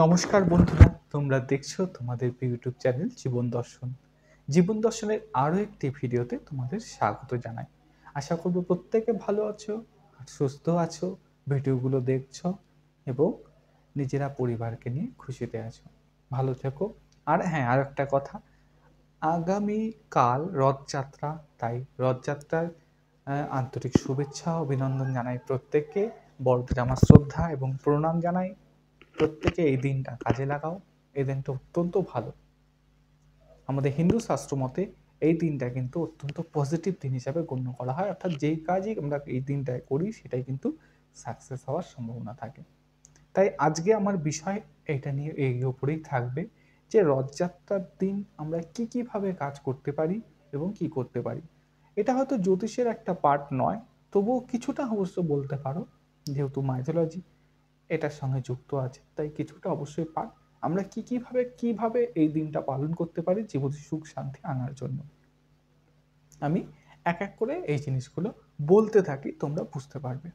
নমস্কার বন্ধুরা, তোমরা দেখছো তোমাদের ইউটিউব চ্যানেল জীবন দর্শন। জীবন দর্শনের আরও একটি ভিডিওতে তোমাদের স্বাগত জানাই। আশা করব প্রত্যেকে ভালো আছো আর সুস্থ আছো, ভিডিওগুলো দেখছো এবং নিজেরা পরিবারকে নিয়ে খুশিতে আছো। ভালো থেকো। আর হ্যাঁ, আর একটা কথা, আগামীকাল রথযাত্রা, তাই রথযাত্রার আন্তরিক শুভেচ্ছা ও অভিনন্দন জানাই প্রত্যেককে। বড়দের আমার শ্রদ্ধা এবং প্রণাম জানাই। প্রত্যেকে এই দিনটা কাজে লাগাও। এই দিনটা অত্যন্ত ভালো। আমাদের হিন্দু শাস্ত্র মতে এই দিনটা কিন্তু অত্যন্ত পজিটিভ দিন হিসাবে গণ্য করা হয়, অর্থাৎ যেই কাজই আমরা এই দিনটায় করি সেটাই কিন্তু সাকসেস হওয়ার সম্ভাবনা থাকে। তাই আজকে আমার বিষয় এটা নিয়ে এই উপরেই থাকবে যে রথযাত্রার দিন আমরা কিভাবে কাজ করতে পারি এবং কি করতে পারি। এটা হয়তো জ্যোতিষের একটা পার্ট নয়, তবুও কিছুটা অবশ্য বলতে পারো, যেহেতু মাইথোলজি এটার সঙ্গে যুক্ত আছে, তাই কিছুটা অবশ্যই পার। আমরা কিভাবে এই দিনটা পালন করতে পারি জীবনে সুখ শান্তি আনার জন্য। আমি এক এক করে এই জিনিসগুলো বলতে থাকি, তোমরা বুঝতে পারবে।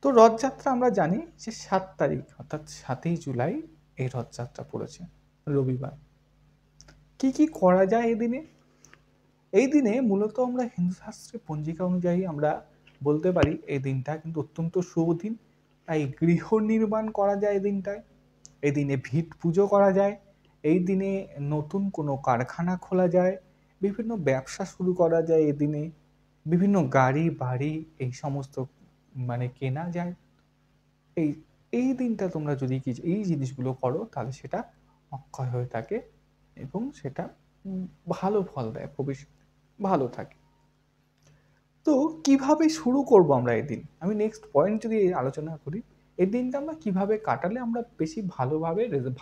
তো রথযাত্রা আমরা জানি যে 7 তারিখ অর্থাৎ 7ই জুলাই এই রথযাত্রা পড়েছে, রবিবার। কি করা যায় এই দিনে? এই দিনে মূলত আমরা হিন্দু শাস্ত্রে পঞ্জিকা অনুযায়ী আমরা বলতে পারি এই দিনটা কিন্তু অত্যন্ত শুভ দিন। তাই গৃহ নির্মাণ করা যায় এই দিনটায়। এই দিনে ভিত পুজো করা যায়। এই দিনে নতুন কোনো কারখানা খোলা যায়, বিভিন্ন ব্যবসা শুরু করা যায় এই দিনে, বিভিন্ন গাড়ি বাড়ি এই সমস্ত কেনা যায়। এই এই দিনটা তোমরা যদি এই জিনিসগুলো করো তাহলে সেটা অক্ষয় হয়ে থাকে এবং সেটা ভালো ফল দেয়, ভবিষ্যতে ভালো থাকে। তো কিভাবে শুরু করব আমরা এই দিন? আমি নেক্সট পয়েন্ট যদি আলোচনা করি, এই দিনটা আমরা কিভাবে কাটালে আমরা বেশি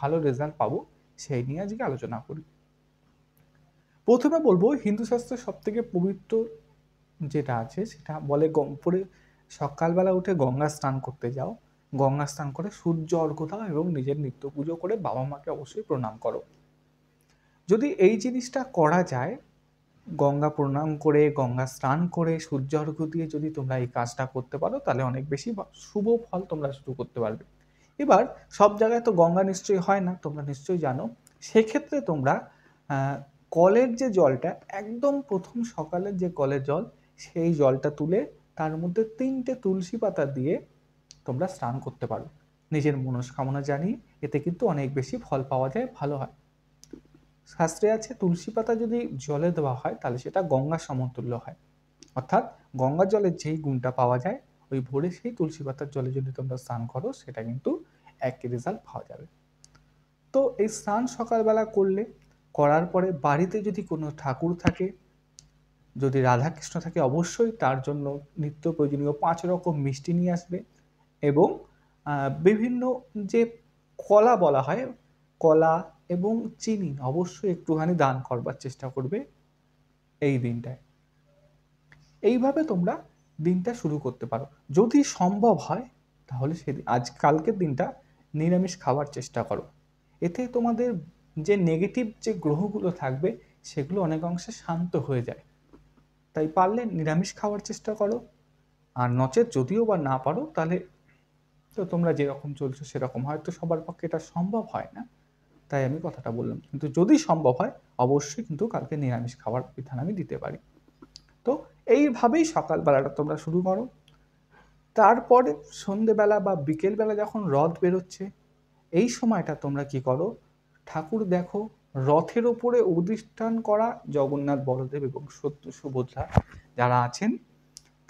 ভালো রেজাল্ট পাবো সেই নিয়ে আজকে আলোচনা করি। প্রথমে বলবো হিন্দু শাস্ত্রের সব থেকে পবিত্র যেটা আছে সেটা বলে সকালবেলা উঠে গঙ্গা স্নান করতে যাও। গঙ্গা স্নান করে সূর্য অর্ঘ্য দাও এবং নিজের নিত্য পুজো করে বাবা মাকে অবশ্যই প্রণাম করো। যদি এই জিনিসটা করা যায়, গঙ্গা প্রণাম করে গঙ্গা স্নান করে সূর্য অর্ঘ্য দিয়ে যদি তোমরা এই কাজটা করতে পারো তাহলে অনেক বেশি শুভ ফল তোমরা শুরু করতে পারবে। এবার সব জায়গায় তো গঙ্গা নিশ্চয়ই হয় না, তোমরা নিশ্চয়ই জানো। সেক্ষেত্রে তোমরা কলের যে জলটা, একদম প্রথম সকালের যে কলের জল, সেই জলটা তুলে তার মধ্যে 3টে তুলসী পাতা দিয়ে তোমরা স্নান করতে পারো। নিজের মনস্কামনা জানিয়ে এতে কিন্তু অনেক বেশি ফল পাওয়া যায়, ভালো হয়। শাস্ত্রে আছে তুলসী পাতা যদি জলে দেওয়া হয় তাহলে সেটা গঙ্গা সমতুল্য হয়, অর্থাৎ গঙ্গার জলের যেই গুণটা পাওয়া যায় ওই ভোরে সেই তুলসী পাতার জলে যদি তোমরা স্নান করো সেটা কিন্তু একই রেজাল্ট পাওয়া যাবে। তো এই স্নান সকালবেলা করলে, করার পরে বাড়িতে যদি কোনো ঠাকুর থাকে, যদি রাধাকৃষ্ণ থাকে অবশ্যই তার জন্য নিত্য প্রয়োজনীয় 5 রকম মিষ্টি নিয়ে আসবে এবং বিভিন্ন যে কলা বলা হয়, কলা এবং চিনি অবশ্যই একটুখানি দান করবার চেষ্টা করবে এই দিনটায়। এইভাবে তোমরা দিনটা শুরু করতে পারো। যদি সম্ভব হয় তাহলে সেদিন কালকের দিনটা নিরামিষ খাওয়ার চেষ্টা করো। এতে তোমাদের যে নেগেটিভ যে গ্রহগুলো থাকবে সেগুলো অনেক অংশে শান্ত হয়ে যায়। তাই পারলে নিরামিষ খাওয়ার চেষ্টা করো। আর নচেত যদিও বা না পারো তাহলে তো তোমরা যেরকম চলছো সেরকম, হয়তো সবার পক্ষে এটা সম্ভব হয় না, তাই আমি কথাটা বললাম। কিন্তু যদি সম্ভব হয় অবশ্যই কিন্তু কালকে নিরামিষ খাওয়ার বিধান আমি দিতে পারি। তো এইভাবেই সকালবেলাটা তোমরা শুরু করো। তারপরে সন্ধেবেলা বা বিকেলবেলা যখন রথ বেরোচ্ছে, এই সময়টা তোমরা কি করো, ঠাকুর দেখো, রথের ওপরে অধিষ্ঠান করা জগন্নাথ, বলদেব এবং সুভদ্রা যারা আছেন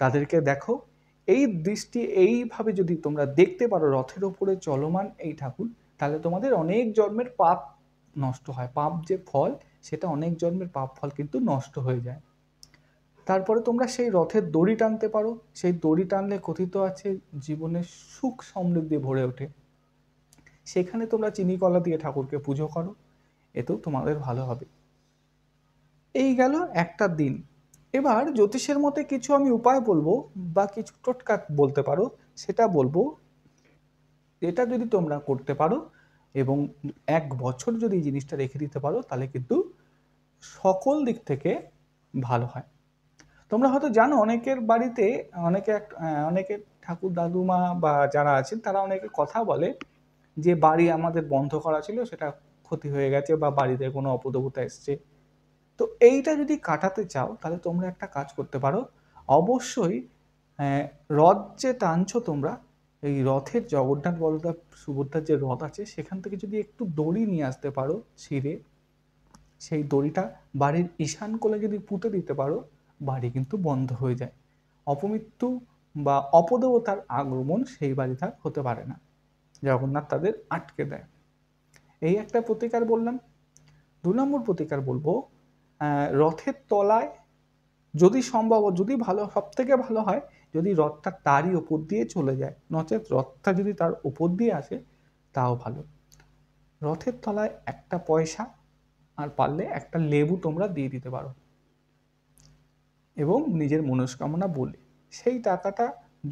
তাদেরকে দেখো। এই দৃষ্টি এইভাবে যদি তোমরা দেখতে পারো রথের ওপরে চলমান এই ঠাকুর, তাহলে তোমাদের অনেক জন্মের পাপ নষ্ট হয়। পাপ যে ফল, সেটা অনেক জন্মের পাপ ফল কিন্তু নষ্ট হয়ে যায়। তারপরে তোমরা সেই রথের দড়ি টানতে পারো। সেই দড়ি টানলে কথিত আছে জীবনে সুখ সমৃদ্ধি ভরে ওঠে। সেখানে তোমরা চিনি কলা দিয়ে ঠাকুরকে পুজো করো, এতেও তোমাদের ভালো হবে। এই গেল একটা দিন। এবার জ্যোতিষের মতে কিছু আমি উপায় বলবো বা কিছু টোটকা বলতে পারো, সেটা বলবো। এটা যদি তোমরা করতে পারো এবং 1 বছর যদি এই জিনিসটা রেখে দিতে পারো তাহলে কিন্তু সকল দিক থেকে ভালো হয়। তোমরা হয়তো জানো অনেকের বাড়িতে অনেকে ঠাকুর দাদুমা বা যারা আছেন তারা অনেকে কথা বলে যে বাড়ি আমাদের বন্ধ করা ছিল সেটা ক্ষতি হয়ে গেছে বা বাড়িতে কোনো অপদেবতা এসছে। তো এইটা যদি কাটাতে চাও তাহলে তোমরা একটা কাজ করতে পারো। অবশ্যই রথ যে টানছো তোমরা, এই রথের জগন্নাথ বলদেব সুভদ্রার যে রথ আছে সেখান থেকে যদি একটু দড়ি নিয়ে আসতে পারো ছিঁড়ে, সেই দড়িটা বাড়ির ঈশান কোণে যদি পুঁতে দিতে পারো, বাড়ি কিন্তু বন্ধ হয়ে যায়। অপমৃত্যু বা অপদেবতার আগমন সেই বাড়িতে আর হতে পারে না। জগন্নাথ তাদের আটকে দেয়। এই একটা প্রতিকার বললাম। ২ নম্বর প্রতিকার বলবো, রথের তলায় যদি সম্ভব, যদি ভালো, সবথেকে ভালো হয় যদি রথটা তারই ওপর দিয়ে চলে যায়, নচেৎ রথটা যদি তার ওপর দিয়ে আসে তাও ভালো। রথের তলায় একটা পয়সা আর পারলে একটা লেবু তোমরা দিয়ে দিতে পারো এবং নিজের মনস্কামনা বলে সেই টাকাটা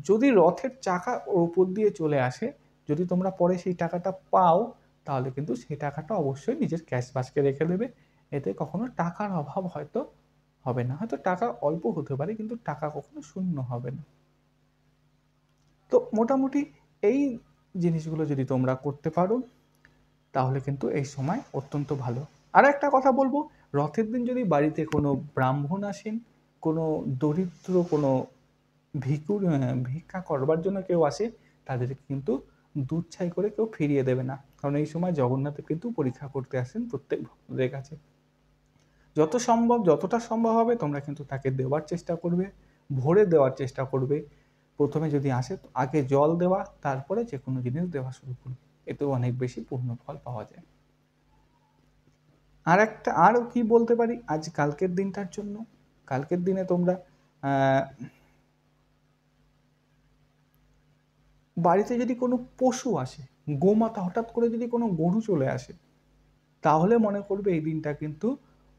যদি রথের চাকা ওপর দিয়ে চলে আসে, যদি তোমরা পরে সেই টাকাটা পাও তাহলে কিন্তু সেই টাকাটা অবশ্যই নিজের ক্যাশ বাস্কে রেখে দেবে। এতে কখনো টাকার অভাব হয়তো হবে না। হয়তো টাকা অল্প হতে পারে কিন্তু টাকা কখনো শূন্য হবে না। তো মোটামুটি এই জিনিসগুলো যদি তোমরা করতে পারো তাহলে কিন্তু এই সময় অত্যন্ত ভালো। আর একটা কথা বলবো, রথের দিন যদি বাড়িতে কোনো ব্রাহ্মণ আসেন, কোনো দরিদ্র, কোনো ভিক্ষা করবার জন্য কেউ আসে, তাদেরকে কিন্তু দুধ ছাই করে কেউ ফিরিয়ে দেবে না। কারণ এই সময় জগন্নাথের কিন্তু পরীক্ষা করতে আসেন প্রত্যেক ভক্তদের কাছে। যতটা সম্ভব হবে তোমরা কিন্তু তাকে দেওয়ার চেষ্টা করবে, ভরে দেওয়ার চেষ্টা করবে। প্রথমে যদি আসে আগে জল দেওয়া, তারপরে যে কোনো জিনিস দেওয়া শুরু করবে। এতেও অনেক বেশি পূর্ণ ফল পাওয়া যায়। আরও কি বলতে পারি আজ কালকের দিনটার জন্য, কালকের দিনে তোমরা বাড়িতে যদি কোনো পশু আসে, গোমাতা হঠাৎ করে যদি কোনো গরু চলে আসে, তাহলে মনে করবে এই দিনটা কিন্তু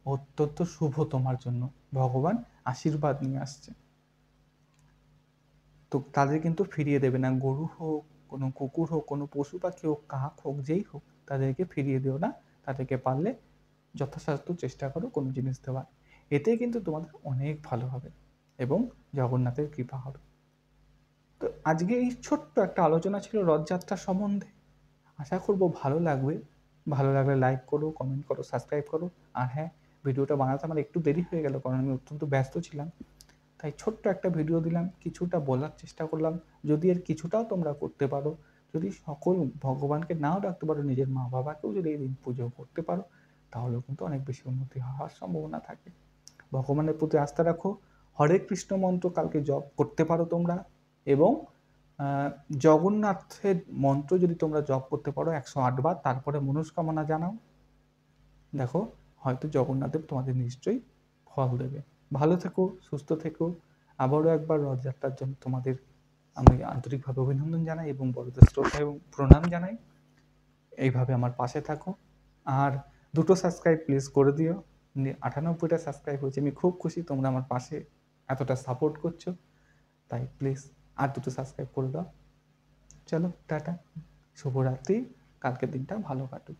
অত্যন্ত শুভ তোমার জন্য, ভগবান আশীর্বাদ নিয়ে আসছে। তো তাদের কিন্তু ফিরিয়ে দেবে না। গরু হোক, কোনো কুকুর হোক, কোনো পশু পাখি হোক, কাক হোক, যেই হোক, তাদেরকে ফিরিয়ে দিও না। তাদেরকে পারলে যথাসাধ্য চেষ্টা করো কোনো জিনিস দেওয়ার। এতে কিন্তু তোমাদের অনেক ভালো হবে এবং জগন্নাথের কৃপা হবে। তো আজকে এই ছোট্ট একটা আলোচনা ছিল রথযাত্রা সম্বন্ধে। আশা করব ভালো লাগবে। ভালো লাগলে লাইক করো, কমেন্ট করো, সাবস্ক্রাইব করো। আর হ্যাঁ, ভিডিওটা বানাতে আমার একটু দেরি হয়ে গেল কারণ আমি অত্যন্ত ব্যস্ত ছিলাম। তাই ছোট্ট একটা ভিডিও দিলাম, কিছুটা বলার চেষ্টা করলাম। যদি এর কিছুটাও তোমরা করতে পারো, যদি সকল ভগবানকে নাও ডাকতে পারো, নিজের মা বাবাকেও যদি এই দিন পুজো করতে পারো, তাহলেও কিন্তু অনেক বেশি উন্নতি হওয়ার সম্ভাবনা থাকে। ভগবানের প্রতি আস্থা রাখো। হরে কৃষ্ণ মন্ত্র কালকে জপ করতে পারো তোমরা এবং জগন্নাথের মন্ত্র যদি তোমরা জপ করতে পারো 108 বার, তারপরে মনস্কামনা জানাও, দেখো হয়তো জগন্নাথদেব তোমাদের নিশ্চয়ই ফল দেবে। ভালো থেকো, সুস্থ থেকো। আবারও একবার রথযাত্রার জন্য তোমাদের আমি আন্তরিকভাবে অভিনন্দন জানাই এবং বড়দের শ্রদ্ধা এবং প্রণাম জানাই। এইভাবে আমার পাশে থাকো। আর 2টো সাবস্ক্রাইব প্লিজ করে দিও। 98টা সাবস্ক্রাইব হয়েছে, আমি খুব খুশি তোমরা আমার পাশে এতটা সাপোর্ট করছো। তাই প্লিজ আর 2টো সাবস্ক্রাইব করে দাও। চলো টাটা, শুভরাত্রি, কালকের দিনটা ভালো কাটুক।